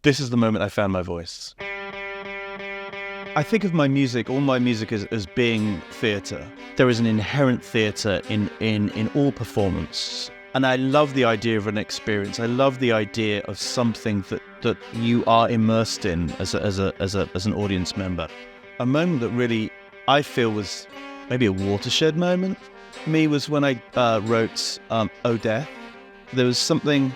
This is the moment I found my voice. I think of my music, all my music as being theatre. There is an inherent theatre in all performance. And I love the idea of an experience. I love the idea of something that you are immersed in as an audience member. A moment that really I feel was maybe a watershed moment for me was when I wrote Oh Death. There was something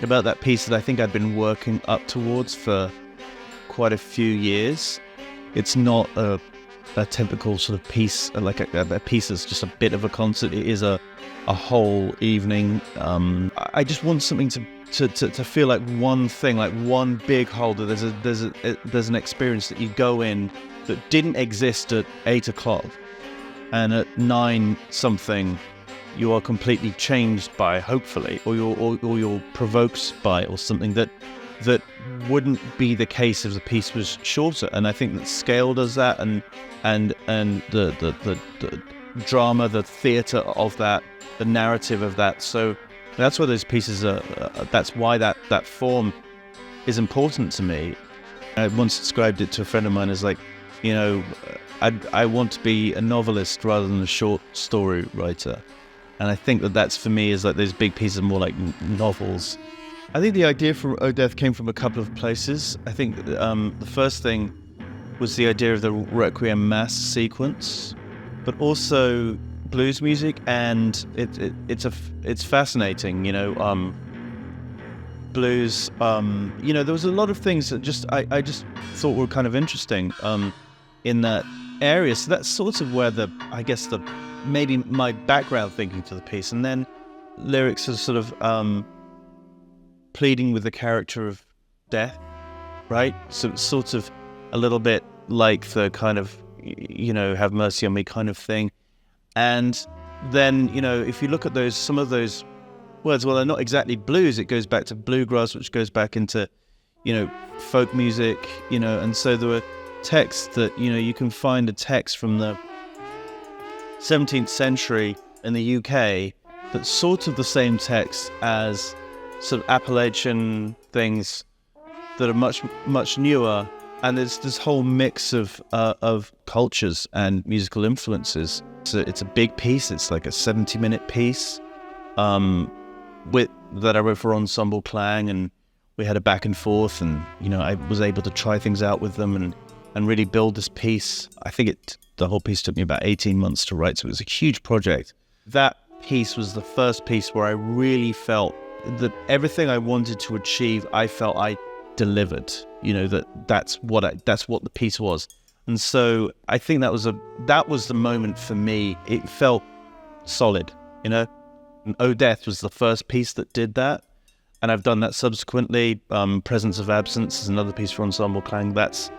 about that piece that I think I'd been working up towards for quite a few years. It's not a typical sort of piece, like a piece that's just a bit of a concert. It is a whole evening. I just want something to feel like one thing, like one big whole. That there's an experience that you go in that didn't exist at 8 o'clock, and at 9 something, you are completely changed by, hopefully, or you're provoked by, or something that wouldn't be the case if the piece was shorter. And I think that scale does that, and the drama, the theatre of that, the narrative of that. So that's why those pieces are. That's why that form is important to me. I once described it to a friend of mine as like, I want to be a novelist rather than a short story writer. And I think that's for me is like those big pieces are more like novels. I think the idea for Oh Death came from a couple of places. I think the first thing was the idea of the Requiem Mass sequence, but also blues music, and it's fascinating, blues. There was a lot of things that I just thought were kind of interesting in that area. So that's sort of where maybe my background thinking to the piece, and then lyrics are sort of pleading with the character of death, right? So it's sort of a little bit like the kind of, have mercy on me kind of thing. And then, if you look at some of those words, well, they're not exactly blues. It goes back to bluegrass, which goes back into, folk music, and so there were texts that, you can find a text from the 17th century in the UK that's sort of the same text as sort of Appalachian things that are much, much newer. And there's this whole mix of cultures and musical influences. So it's a big piece. It's like a 70-minute piece that I wrote for Ensemble Klang, and we had a back and forth, and I was able to try things out with them and really build this piece. I think the whole piece took me about 18 months to write, so it was a huge project. That piece was the first piece where I really felt that everything I wanted to achieve, I felt I delivered. That's what the piece was. And so I think that was the moment for me. It felt solid, And Oh Death was the first piece that did that. And I've done that subsequently. Presence of Absence is another piece for Ensemble Klang. That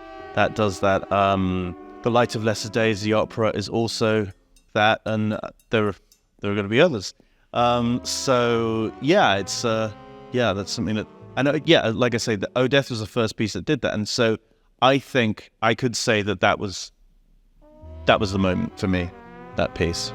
does that. The Light of Lesser Days, the opera, is also that, and there are going to be others. So yeah, it's that's something that, and like I say, the Oh Death was the first piece that did that, and so I think I could say that was the moment for me, that piece.